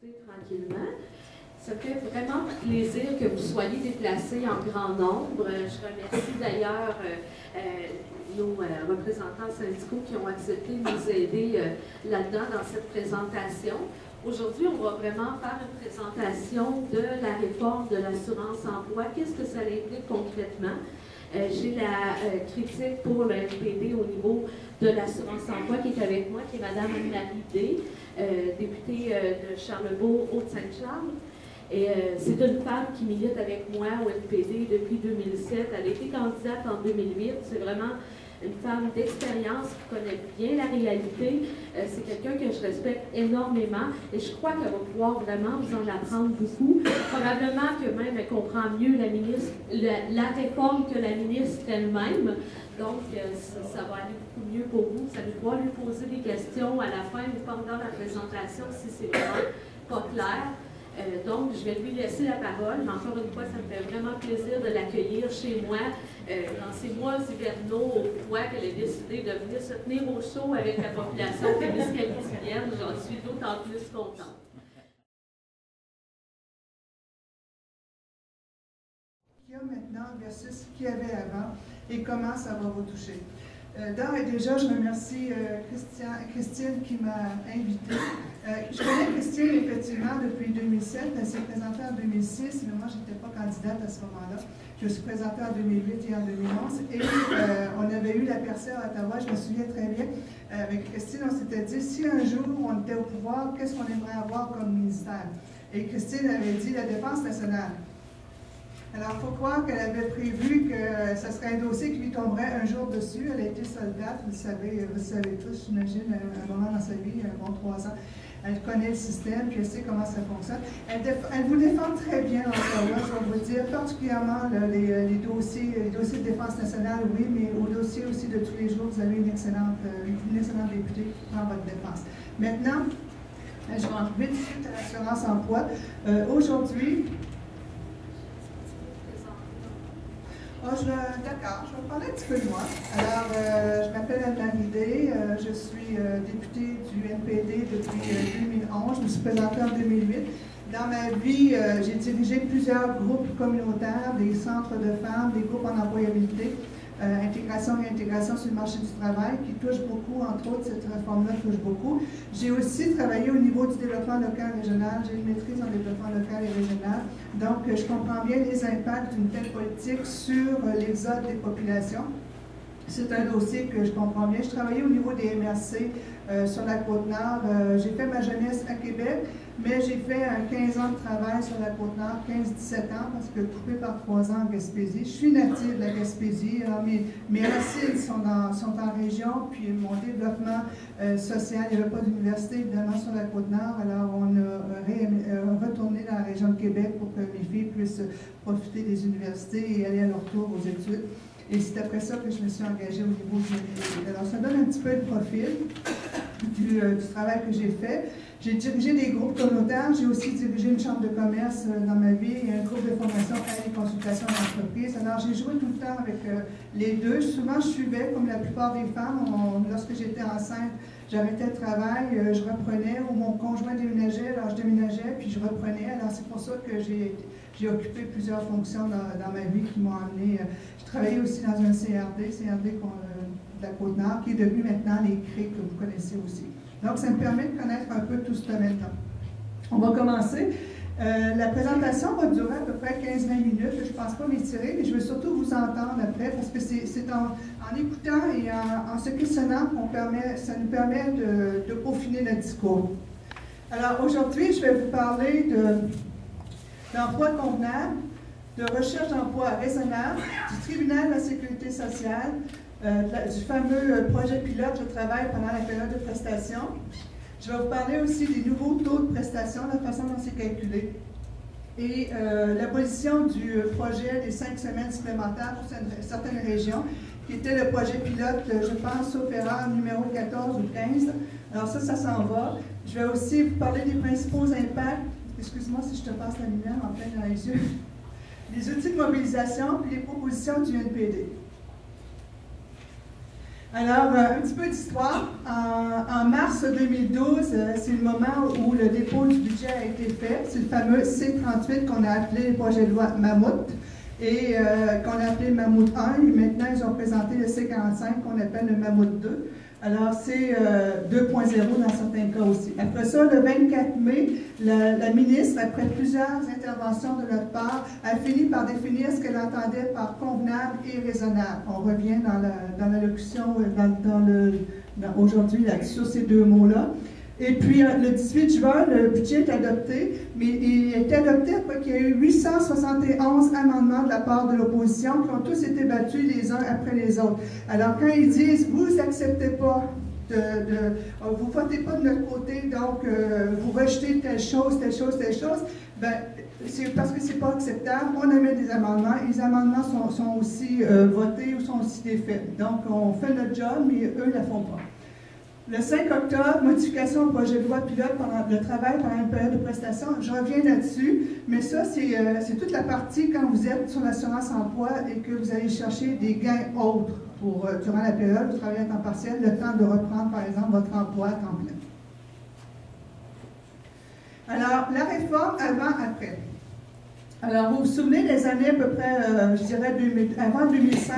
discuter tranquillement. Ça fait vraiment plaisir que vous soyez déplacés en grand nombre. Je remercie d'ailleurs nos représentants syndicaux qui ont accepté de nous aider là-dedans dans cette présentation. Aujourd'hui, on va vraiment faire une présentation de la réforme de l'assurance-emploi. Qu'est-ce que ça implique concrètement? J'ai la critique pour le NPD au niveau de l'assurance-emploi qui est avec moi, qui est Mme Anne-Marie Day, députée de Charlebourg, Haute-Sainte-Charles. Et c'est une femme qui milite avec moi au NPD depuis 2007. Elle a été candidate en 2008. C'est vraiment une femme d'expérience qui connaît bien la réalité. C'est quelqu'un que je respecte énormément et je crois qu'elle va pouvoir vraiment vous en apprendre beaucoup. Probablement que même elle comprend mieux la réforme que la ministre elle-même. Donc, ça va aller beaucoup mieux pour vous. Ça va pouvoir lui poser des questions à la fin ou pendant la présentation si c'est vraiment pas clair. Donc, je vais lui laisser la parole, mais encore une fois, ça me fait vraiment plaisir de l'accueillir chez moi dans ces mois hivernaux au froid qu'elle a décidé de venir se tenir au chaud avec la population témiscalcitienne. J'en suis d'autant plus contente. Qu'il y a maintenant versus ce qu'il y avait avant et comment ça va vous toucher. D'ores et déjà, je remercie Christine qui m'a invitée. Je connais Christine effectivement depuis 2007. Elle s'est présentée en 2006, mais moi, je n'étais pas candidate à ce moment-là. Je me suis présentée en 2008 et en 2011. Et on avait eu la percée à Ottawa, je me souviens très bien. Avec Christine, on s'était dit, si un jour on était au pouvoir, qu'est-ce qu'on aimerait avoir comme ministère? Et Christine avait dit la défense nationale. Alors, il faut croire qu'elle avait prévu que ce serait un dossier qui lui tomberait un jour dessus. Elle a été soldate, vous le savez tous, j'imagine, à un moment dans sa vie, un bon 3 ans. Elle connaît le système, puis elle sait comment ça fonctionne. Elle vous défend très bien en Ottawa, je vais vous dire, particulièrement les dossiers de défense nationale, oui, mais au dossier aussi de tous les jours, vous avez une excellente députée qui prend votre défense. Maintenant, je vais arriver tout de suite à l'assurance-emploi. Aujourd'hui, d'accord, je vais vous parler un petit peu de moi. Alors, je m'appelle Anne-Marie Day, je suis députée du NPD depuis 2011, je me suis présentée en 2008. Dans ma vie, j'ai dirigé plusieurs groupes communautaires, des centres de femmes, des groupes en employabilité, intégration et réintégration sur le marché du travail, qui touche beaucoup, entre autres, cette réforme-là touche beaucoup. J'ai aussi travaillé au niveau du développement local et régional, j'ai une maîtrise en développement local et régional, donc je comprends bien les impacts d'une telle politique sur l'exode des populations. C'est un dossier que je comprends bien. Je travaillais au niveau des MRC sur la Côte-Nord. J'ai fait ma jeunesse à Québec, mais j'ai fait 15 ans de travail sur la Côte-Nord, 15-17 ans, parce que coupé par 3 ans en Gaspésie. Je suis native de la Gaspésie. Alors mes racines sont en région, puis mon développement social, il n'y avait pas d'université, évidemment, sur la Côte-Nord. Alors, on a retourné dans la région de Québec pour que mes filles puissent profiter des universités et aller à leur tour aux études. Et c'est après ça que je me suis engagée au niveau du NPD. Alors, ça donne un petit peu le profil du travail que j'ai fait. J'ai dirigé des groupes communautaires, j'ai aussi dirigé une chambre de commerce dans ma vie et un groupe de formation et consultation d'entreprise. Alors, j'ai joué tout le temps avec les deux. Souvent, je suivais, comme la plupart des femmes, lorsque j'étais enceinte, j'arrêtais le travail, je reprenais, ou mon conjoint déménageait, alors je déménageais, puis je reprenais. Alors, c'est pour ça que j'ai occupé plusieurs fonctions dans ma vie qui m'ont amené. Je travaillais aussi dans un CRD de la Côte-Nord, qui est devenu maintenant les CRE que vous connaissez aussi. Donc, ça me permet de connaître un peu tout ce domaine-là. On va commencer. La présentation va durer à peu près 15-20 minutes. Je ne pense pas m'étirer, mais je veux surtout vous entendre après, parce que c'est en écoutant et en se questionnant ça nous permet de peaufiner notre discours. Alors, aujourd'hui, je vais vous parler d'emploi convenable, de recherche d'emploi raisonnable, du tribunal de la sécurité sociale, du fameux projet pilote Je travaille pendant la période de prestation. Je vais vous parler aussi des nouveaux taux de prestation, la façon dont c'est calculé, et l'abolition du projet des 5 semaines supplémentaires pour certaines régions, qui était le projet pilote, je pense, sauf erreur, numéro 14 ou 15. Alors ça s'en va. Je vais aussi vous parler des principaux impacts. Excuse-moi si je te passe la lumière en plein dans les yeux. Les outils de mobilisation et les propositions du NPD. Alors, un petit peu d'histoire. En mars 2012, c'est le moment où le dépôt du budget a été fait. C'est le fameux C-38 qu'on a appelé le projet de loi Mammouth et qu'on a appelé Mammouth 1. Et maintenant, ils ont présenté le C-45 qu'on appelle le Mammouth 2. Alors, c'est 2.0 dans certains cas aussi. Après ça, le 24 mai, la ministre, après plusieurs interventions de notre part, a fini par définir ce qu'elle entendait par convenable et raisonnable. On revient dans l'allocution aujourd'hui sur ces deux mots-là. Et puis, le 18 juin, le budget est adopté, mais il est adopté après qu'il y a eu 871 amendements de la part de l'opposition qui ont tous été battus les uns après les autres. Alors, quand ils disent « vous n'acceptez pas vous ne votez pas de notre côté, donc vous rejetez telle chose, ben, c'est parce que ce n'est pas acceptable. On émet des amendements et les amendements sont aussi votés ou sont aussi défaits. Donc, on fait notre job, mais eux ne la font pas. Le 5 octobre, modification au projet de loi pilote pendant le travail pendant une période de prestation. Je reviens là-dessus, mais ça, c'est toute la partie quand vous êtes sur l'assurance emploi et que vous allez chercher des gains autres pour, durant la période où vous travaillez à temps partiel, le temps de reprendre, par exemple, votre emploi à temps plein. Alors, la réforme avant-après. Alors, vous vous souvenez des années à peu près, je dirais, avant 2005,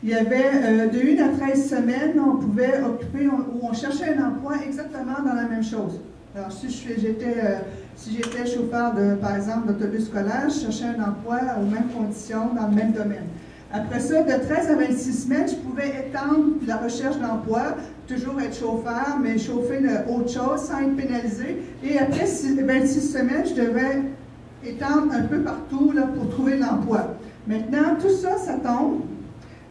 il y avait de 1 à 13 semaines, on pouvait occuper, où on cherchait un emploi exactement dans la même chose. Alors, si j'étais chauffeur, par exemple, d'autobus scolaire, je cherchais un emploi aux mêmes conditions, dans le même domaine. Après ça, de 13 à 26 semaines, je pouvais étendre la recherche d'emploi, toujours être chauffeur, mais chauffer autre chose sans être pénalisé. Et après 26 semaines, je devais étendre un peu partout là, pour trouver l'emploi. Maintenant, tout ça, ça tombe.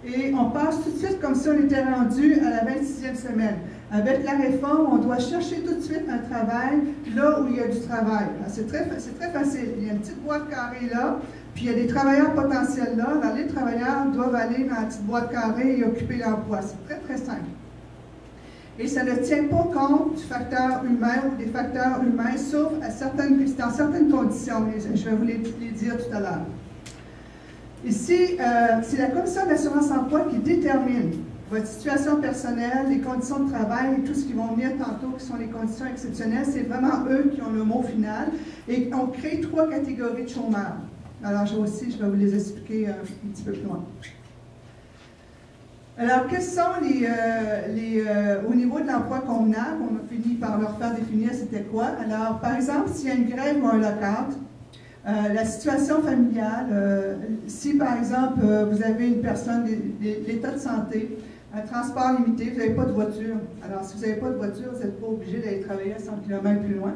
Et on passe tout de suite, comme si on était rendu à la 26e semaine. Avec la réforme, on doit chercher tout de suite un travail là où il y a du travail. C'est très facile. Il y a une petite boîte carrée là, puis il y a des travailleurs potentiels là. Alors, les travailleurs doivent aller dans la petite boîte carrée et occuper l'emploi. C'est très simple. Et ça ne tient pas compte du facteur humain ou des facteurs humains, sauf dans certaines conditions. Je vais vous les dire tout à l'heure. Ici, c'est la Commission d'assurance-emploi qui détermine votre situation personnelle, les conditions de travail et tout ce qui vont venir tantôt, qui sont les conditions exceptionnelles. C'est vraiment eux qui ont le mot final. Et on crée 3 catégories de chômeurs. Alors, je vais vous les expliquer un petit peu plus loin. Alors, quels sont au niveau de l'emploi convenable, on a fini par leur faire définir c'était quoi. Alors, par exemple, s'il y a une grève ou un lockout, la situation familiale, si par exemple vous avez une personne, l'état de santé, un transport limité, vous n'avez pas de voiture. Alors si vous n'avez pas de voiture, vous n'êtes pas obligé d'aller travailler à 100 km plus loin.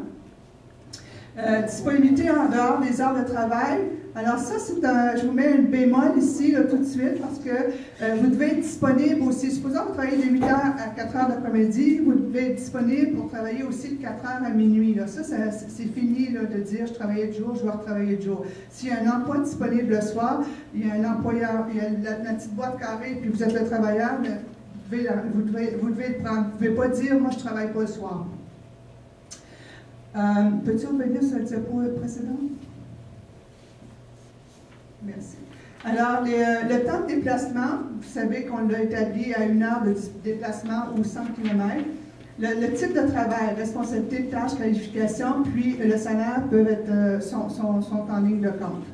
Disponibilité en dehors des heures de travail. Alors ça, je vous mets une bémol ici là, tout de suite parce que vous devez être disponible aussi. Supposons que vous travaillez de 8h à 4h d'après-midi, vous devez être disponible pour travailler aussi de 4h à minuit. Là. Ça c'est fini là, de dire je travaillais de jour, je vais retravailler de jour. S'il y a un emploi disponible le soir, il y a un employeur, il y a la petite boîte carrée, puis vous êtes le travailleur, mais vous devez le prendre. Vous ne pouvez pas dire moi je ne travaille pas le soir. Peux-tu revenir sur le diapo précédent? Merci. Alors, le temps de déplacement, vous savez qu'on l'a établi à 1 heure de déplacement ou 100 km. Le type de travail, responsabilité, tâches, qualification, puis le salaire sont en ligne de compte.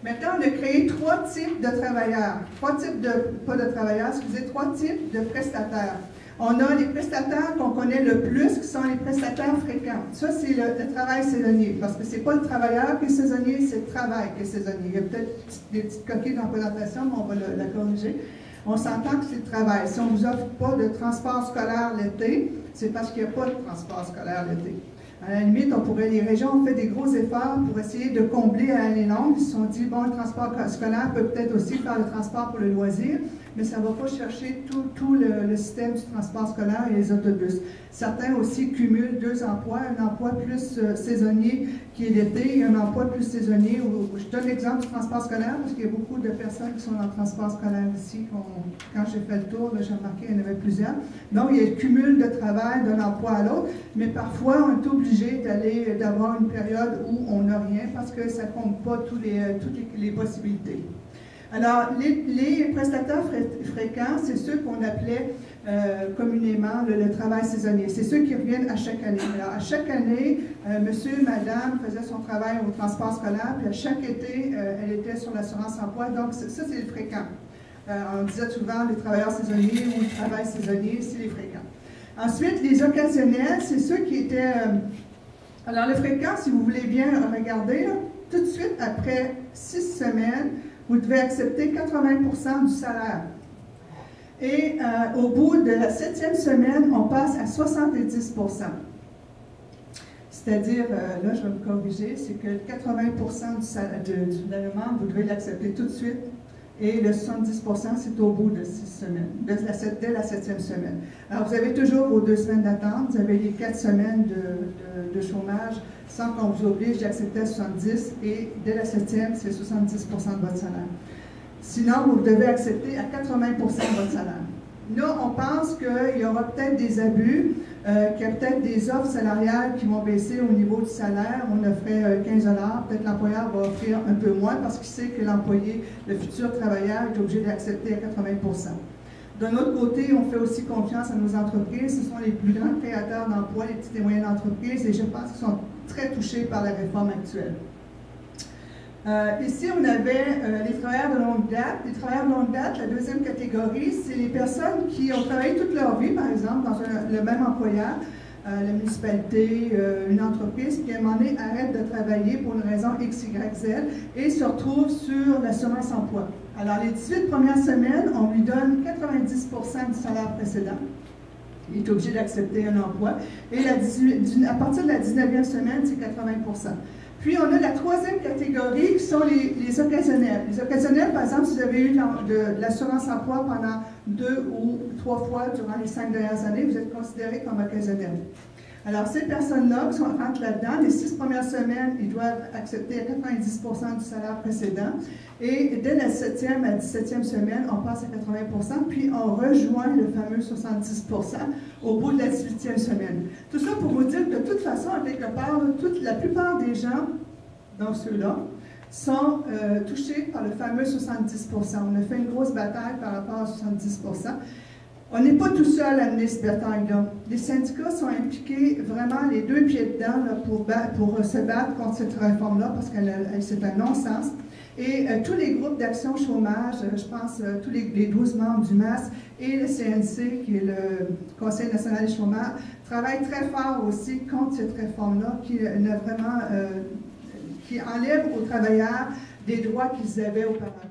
Maintenant, on a créé 3 types de travailleurs. 3 types trois types de prestataires. On a les prestataires qu'on connaît le plus, qui sont les prestataires fréquents. Ça, c'est le travail saisonnier, parce que ce n'est pas le travailleur qui est saisonnier, c'est le travail qui est saisonnier. Il y a peut-être des petites coquilles dans la présentation, mais on va la corriger. On s'entend que c'est le travail. Si on ne vous offre pas de transport scolaire l'été, c'est parce qu'il n'y a pas de transport scolaire l'été. À la limite, les régions ont fait des gros efforts pour essayer de combler à l'année longue. Ils se sont dit, bon, le transport scolaire peut peut-être aussi faire le transport pour le loisir, mais ça ne va pas chercher tout le système du transport scolaire et les autobus. Certains aussi cumulent 2 emplois, un emploi plus saisonnier qui est l'été et un emploi plus saisonnier. Je donne l'exemple du transport scolaire parce qu'il y a beaucoup de personnes qui sont dans le transport scolaire ici. Quand j'ai fait le tour, j'ai remarqué qu'il y en avait plusieurs. Donc, il y a le cumul de travail d'un emploi à l'autre, mais parfois, on est obligé d'avoir une période où on n'a rien parce que ça ne compte pas toutes les possibilités. Alors, les prestataires fréquents, c'est ceux qu'on appelait communément le travail saisonnier. C'est ceux qui reviennent à chaque année. Alors, à chaque année, monsieur, madame faisait son travail au transport scolaire, puis à chaque été, elle était sur l'assurance emploi. Donc, ça, c'est les fréquents. On disait souvent les travailleurs saisonniers ou le travail saisonnier, c'est les fréquents. Ensuite, les occasionnels, c'est ceux qui étaient... alors, le fréquent, si vous voulez bien regarder, là, tout de suite, après 6 semaines, vous devez accepter 80% du salaire. Et au bout de la 7e semaine, on passe à 70%. C'est-à-dire, là, je vais me corriger, c'est que 80% du demande, vous devez l'accepter tout de suite. Et le 70%, c'est au bout de 6 semaines, dès la 7e semaine. Alors, vous avez toujours vos 2 semaines d'attente, vous avez les 4 semaines de chômage, sans qu'on vous oblige d'accepter à 70, et dès la 7e, c'est 70% de votre salaire. Sinon, vous devez accepter à 80% de votre salaire. Là, on pense qu'il y aura peut-être des abus, qu'il y a peut-être des offres salariales qui vont baisser au niveau du salaire. On offrait 15 $, peut-être l'employeur va offrir un peu moins parce qu'il sait que l'employé, le futur travailleur, est obligé d'accepter à 80%. D'un autre côté, on fait aussi confiance à nos entreprises. Ce sont les plus grands créateurs d'emplois, les petites et moyennes entreprises, et je pense qu'ils sont très touchés par la réforme actuelle. Ici, on avait les travailleurs de longue date. Les travailleurs de longue date, la deuxième catégorie, c'est les personnes qui ont travaillé toute leur vie, par exemple, dans le même employeur, la municipalité, une entreprise, qui à un moment donné arrête de travailler pour une raison X, Y, Z et se retrouve sur l'assurance emploi. Alors, les 18 premières semaines, on lui donne 90% du salaire précédent. Il est obligé d'accepter un emploi. Et à partir de la 19e semaine, c'est 80%. Puis, on a la troisième catégorie qui sont les occasionnels. Les occasionnels, par exemple, si vous avez eu de l'assurance emploi pendant 2 ou 3 fois durant les 5 dernières années, vous êtes considéré comme occasionnel. Alors, ces personnes-là qui rentrent là-dedans, les 6 premières semaines, ils doivent accepter à 90% du salaire précédent. Et dès la 7e à 17e semaine, on passe à 80%, puis on rejoint le fameux 70% au bout de la 18e semaine. Tout ça pour vous dire que de toute façon, à quelque part, la plupart des gens, dans ceux-là, sont touchés par le fameux 70%. On a fait une grosse bataille par rapport à 70%. On n'est pas tout seul à mener cette bataille-là. Les syndicats sont impliqués vraiment les 2 pieds dedans là, pour se battre contre cette réforme-là parce que c'est un non-sens. Et tous les groupes d'action chômage, je pense tous les 12 membres du MAS et le CNC, qui est le Conseil national des chômeurs, travaillent très fort aussi contre cette réforme-là qui enlève aux travailleurs des droits qu'ils avaient auparavant.